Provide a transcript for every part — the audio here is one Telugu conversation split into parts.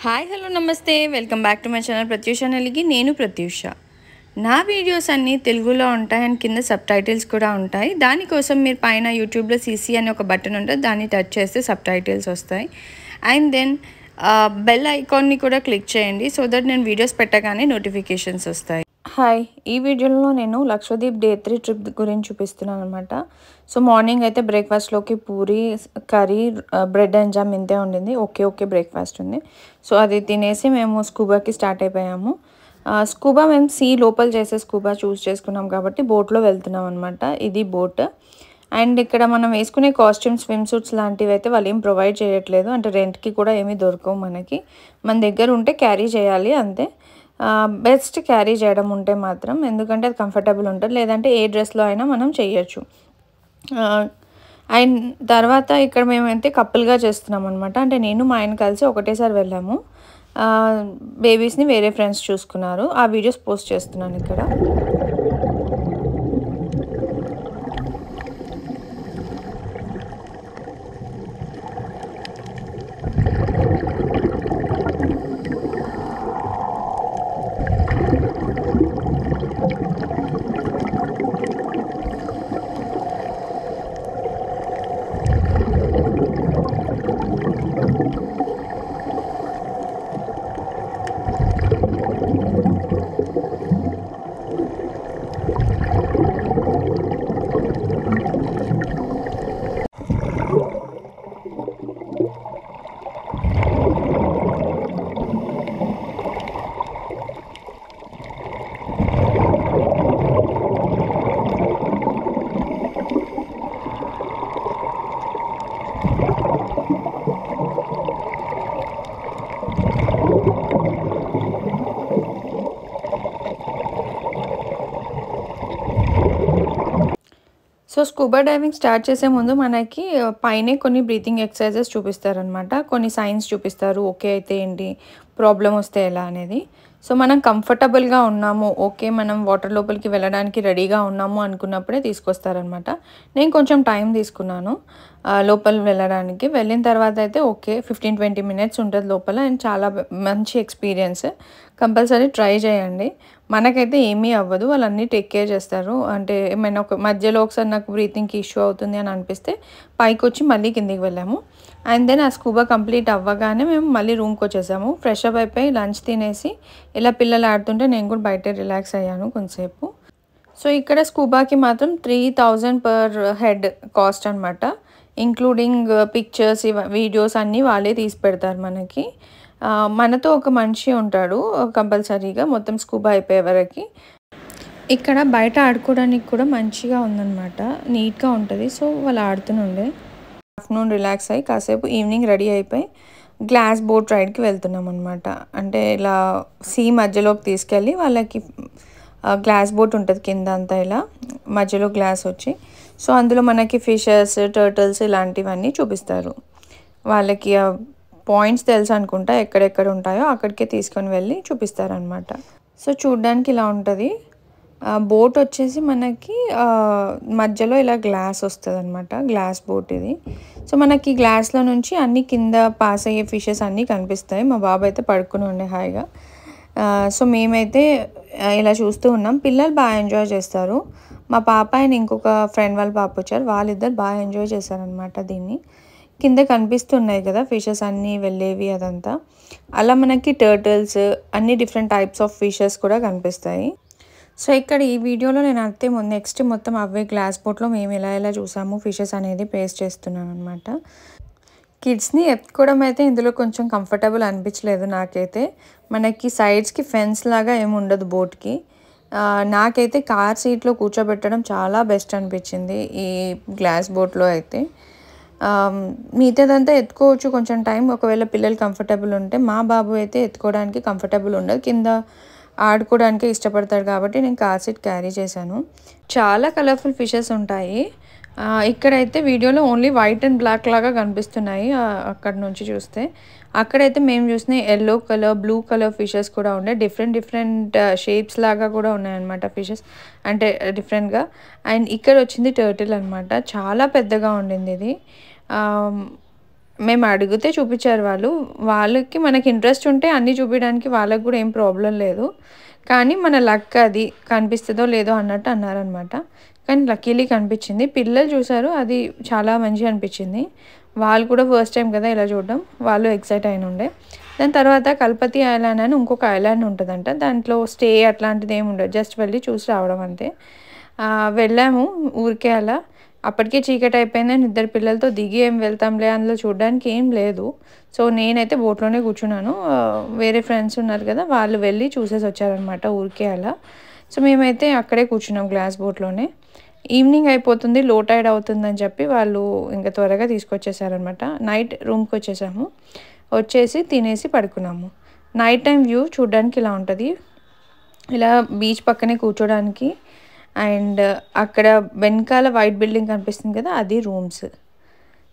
హాయ్ హలో నమస్తే welcome back to my channel Pratyusha Neligi నేను ప్రత్యూష. నా వీడియోస్ అన్నీ తెలుగులో ఉంటాయి అండ్ కింద సబ్ టైటిల్స్ కూడా ఉంటాయి. దానికోసం మీరు పైన యూట్యూబ్లో సీసీ అని ఒక బటన్ ఉంటుంది, దాన్ని టచ్ చేస్తే సబ్ టైటిల్స్ వస్తాయి. అండ్ దెన్ బెల్ ఐకాన్ని కూడా క్లిక్ చేయండి సో దట్ నేను వీడియోస్ పెట్టగానే నోటిఫికేషన్స్ వస్తాయి. హాయ్, ఈ వీడియోలో నేను లక్షద్వీప్ డే 3 ట్రిప్ గురించి చూపిస్తున్నాను అనమాట. సో మార్నింగ్ అయితే బ్రేక్ఫాస్ట్లోకి puri curry bread and jam ఇంతే ఉండింది. ఓకే బ్రేక్ఫాస్ట్ ఉంది. సో అది తినేసి మేము స్కూబాకి స్టార్ట్ అయిపోయాము. స్కూబా మేము సీ లోపల చేసే స్కూబా చూస్ చేసుకున్నాం కాబట్టి బోట్లో వెళ్తున్నాం అనమాట. ఇది బోట్. అండ్ ఇక్కడ మనం వేసుకునే కాస్ట్యూమ్స్ స్విమ్ సూట్స్ లాంటివి అయితే వాళ్ళు ఏం ప్రొవైడ్ చేయట్లేదు, అంటే రెంట్కి కూడా ఏమీ దొరకవు మనకి. మన దగ్గర ఉంటే క్యారీ చేయాలి అంతే. బెస్ట్ క్యారీ చేయడం ఉంటే మాత్రం, ఎందుకంటే అది కంఫర్టబుల్ ఉంటుంది, లేదంటే ఏ డ్రెస్లో అయినా మనం చేయొచ్చు. అండ్ తర్వాత ఇక్కడ మేమైతే కపుల్గా చేస్తున్నాం అనమాట. అంటే నేను మా ఆయన కలిసి ఒకటేసారి వెళ్ళాము. బేబీస్ని వేరే ఫ్రెండ్స్ చూసుకున్నారు. ఆ వీడియోస్ పోస్ట్ చేస్తున్నాను ఇక్కడ. సో స్కూబా డైవింగ్ స్టార్ట్ చేసే ముందు మనకి పైనే కొన్ని బ్రీతింగ్ ఎక్సర్సైజెస్ చూపిస్తారనమాట. కొన్ని సైన్స్ చూపిస్తారు, ఓకే అయితే ఏంటి, ప్రాబ్లం వస్తే ఎలా అనేది. సో మనం కంఫర్టబుల్గా ఉన్నాము, ఓకే మనం వాటర్ లోపలికి వెళ్ళడానికి రెడీగా ఉన్నాము అనుకున్నప్పుడే తీసుకొస్తారనమాట. నేను కొంచెం టైం తీసుకున్నాను లోపల వెళ్ళడానికి. వెళ్ళిన తర్వాత అయితే ఓకే 15-20 మినిట్స్ ఉంటుంది లోపల. అండ్ చాలా మంచి ఎక్స్పీరియన్స్, కంపల్సరీ ట్రై చేయండి. మనకైతే ఏమీ అవ్వదు, వాళ్ళు అన్నీ టేక్ కేర్ చేస్తారు. అంటే ఏమైనా ఒక మధ్యలో ఒకసారి నాకు బ్రీతింగ్కి ఇష్యూ అవుతుంది అని అనిపిస్తే పైకి వచ్చి మళ్ళీ కిందికి వెళ్ళాము. అండ్ దెన్ ఆ స్కూబా కంప్లీట్ అవ్వగానే మేము మళ్ళీ రూమ్కి వచ్చేసాము. ఫ్రెష్ అప్ అయిపోయి లంచ్ తినేసి ఇలా పిల్లలు ఆడుతుంటే నేను కూడా బయట రిలాక్స్ అయ్యాను కొంతసేపు. సో ఇక్కడ స్కూబాకి మాత్రం 3000 పర్ హెడ్ కాస్ట్ అనమాట. ఇంక్లూడింగ్ పిక్చర్స్ వీడియోస్ అన్నీ వాళ్ళే తీసి పెడతారు మనకి. మనతో ఒక మనిషి ఉంటాడు కంపల్సరీగా మొత్తం స్కూబా అయిపోయే వరకు. ఇక్కడ బయట ఆడుకోవడానికి కూడా మంచిగా ఉందన్నమాట, నీట్గా ఉంటుంది. సో వాళ్ళు ఆడుతుండే. ఆఫ్టర్నూన్ రిలాక్స్ అయ్యి కాసేపు ఈవినింగ్ రెడీ అయిపోయి గ్లాస్ బోట్ రైడ్కి వెళ్తున్నాం అనమాట. అంటే ఇలా సీ మధ్యలోకి తీసుకెళ్ళి వాళ్ళకి గ్లాస్ బోట్ ఉంటుంది కింద అంతా, ఇలా మధ్యలో గ్లాస్ వచ్చి సో అందులో మనకి ఫిషెస్ టర్టిల్స్ ఇలాంటివన్నీ చూపిస్తారు. వాళ్ళకి పాయింట్స్ తెలుసు అనుకుంటా, ఎక్కడెక్కడ ఉంటాయో అక్కడికే తీసుకొని వెళ్ళి చూపిస్తారనమాట. సో చూడ్డానికి ఇలా ఉంటుంది. బోట్ వచ్చేసి మనకి మధ్యలో ఇలా గ్లాస్ వస్తుంది అనమాట, గ్లాస్ బోట్ ఇది. సో మనకి గ్లాస్లో నుంచి అన్ని కింద పాస్ అయ్యే ఫిషెస్ అన్నీ కనిపిస్తాయి. మా బాబు అయితే పడుకుని ఉండే హాయిగా. సో మేమైతే ఇలా చూస్తూ ఉన్నాం. పిల్లలు బాగా ఎంజాయ్ చేస్తారు. మా పాప అండ్ ఇంకొక ఫ్రెండ్ వాళ్ళ పాప వచ్చారు, వాళ్ళిద్దరు బాగా ఎంజాయ్ చేశారనమాట దీన్ని. కింద కనిపిస్తున్నాయి కదా ఫిషెస్ అన్నీ వెళ్ళేవి అదంతా. అలా మనకి టర్టిల్స్ అన్ని డిఫరెంట్ టైప్స్ ఆఫ్ ఫిషెస్ కూడా కనిపిస్తాయి. సో ఇక్కడ ఈ వీడియోలో నేను అంతే నెక్స్ట్ మొత్తం అవే గ్లాస్ బోట్లో మేము ఎలా చూసాము ఫిషెస్ అనేది పేస్ట్ చేస్తున్నాను అనమాట. కిడ్స్ని ఎత్తుకోవడం అయితే ఇందులో కొంచెం కంఫర్టబుల్ అనిపించలేదు నాకైతే. మనకి సైడ్స్కి ఫెన్స్ లాగా ఏమి ఉండదు బోట్కి. నాకైతే కార్ సీట్లో కూర్చోబెట్టడం చాలా బెస్ట్ అనిపించింది ఈ గ్లాస్ బోట్లో అయితే. మిగతాదంతా ఎత్తుకోవచ్చు కొంచెం టైం, ఒకవేళ పిల్లలు కంఫర్టబుల్ ఉంటే. మా బాబు అయితే ఎత్తుకోవడానికి కంఫర్టబుల్ ఉండదు, కింద ఆడుకోవడానికి ఇష్టపడతాడు కాబట్టి నేను కార్ సీట్ క్యారీ చేశాను. చాలా కలర్ఫుల్ ఫిషెస్ ఉంటాయి. ఇక్కడైతే వీడియోలో ఓన్లీ వైట్ అండ్ బ్లాక్ లాగా కనిపిస్తున్నాయి అక్కడ నుంచి చూస్తే. అక్కడైతే మేము చూసిన yellow colour blue colour fishes కూడా ఉండే, డిఫరెంట్ షేప్స్ లాగా కూడా ఉన్నాయన్నమాట ఫిషెస్, అంటే డిఫరెంట్గా. అండ్ ఇక్కడ వచ్చింది టర్టిల్ అనమాట, చాలా పెద్దగా ఉండింది ఇది. మేము అడిగితే చూపించారు వాళ్ళు. వాళ్ళకి మనకి ఇంట్రెస్ట్ ఉంటే అన్నీ చూపియడానికి వాళ్ళకి కూడా ఏం ప్రాబ్లమ్ లేదు. కానీ మన లక్ అది కనిపిస్తదో లేదో అన్నట్టు అన్నారనమాట. కానీ లక్కీలీ కనిపించింది. పిల్లలు చూసారు, అది చాలా మంచిగా అనిపించింది. వాళ్ళు కూడా ఫస్ట్ టైం కదా ఇలా చూడడం, వాళ్ళు ఎక్సైట్ అయిన ఉండే. దాని తర్వాత కల్పతి ఐలాండ్ అని ఇంకొక ఐలాండ్ ఉంటుందంట. దాంట్లో స్టే అట్లాంటిది ఏమి ఉండదు, జస్ట్ వెళ్ళి చూసి రావడం అంతే. వెళ్ళాము ఊరికే అలా. అప్పటికే చీకటి అయిపోయిందని ఇద్దరు పిల్లలతో దిగి ఏం వెళ్తాంలే, అందులో చూడడానికి ఏం లేదు. సో నేనైతే బోట్లోనే కూర్చున్నాను. వేరే ఫ్రెండ్స్ ఉన్నారు కదా, వాళ్ళు వెళ్ళి చూసేసి వచ్చారనమాట ఊరికే అలా. సో మేమైతే అక్కడే కూర్చున్నాం గ్లాస్ బోట్లోనే. ఈవినింగ్ అయిపోతుంది, లో టైడ్ అవుతుందని చెప్పి వాళ్ళు ఇంకా త్వరగా తీసుకొచ్చేసారనమాట. నైట్ రూమ్కి వచ్చేసాము. వచ్చేసి తినేసి పడుకున్నాము. నైట్ టైం వ్యూ చూడడానికి ఇలా ఉంటుంది. ఇలా బీచ్ పక్కనే కూర్చోడానికి. అండ్ అక్కడ వెనకాల వైట్ బిల్డింగ్ కనిపిస్తుంది కదా, అది రూమ్స్.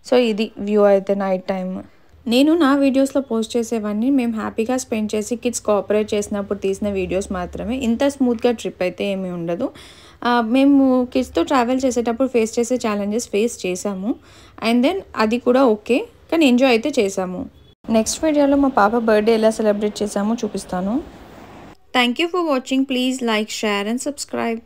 సో ఇది వ్యూ అయితే నైట్ టైం. నేను నా వీడియోస్లో పోస్ట్ చేసేవన్నీ మేము హ్యాపీగా స్పెండ్ చేసి కిడ్స్ కోఆపరేట్ చేసినప్పుడు తీసిన వీడియోస్ మాత్రమే. ఇంత స్మూత్గా ట్రిప్ అయితే ఏమీ ఉండదు. మేము కిడ్స్తో ట్రావెల్ చేసేటప్పుడు ఫేస్ చేసే ఛాలెంజెస్ ఫేస్ చేసాము. అండ్ దెన్ అది కూడా ఓకే, కానీ ఎంజాయ్ అయితే చేసాము. నెక్స్ట్ వీడియోలో మా పాప బర్త్డే ఎలా సెలబ్రేట్ చేసామో చూపిస్తాను. Thank you for watching. Please like, share and subscribe.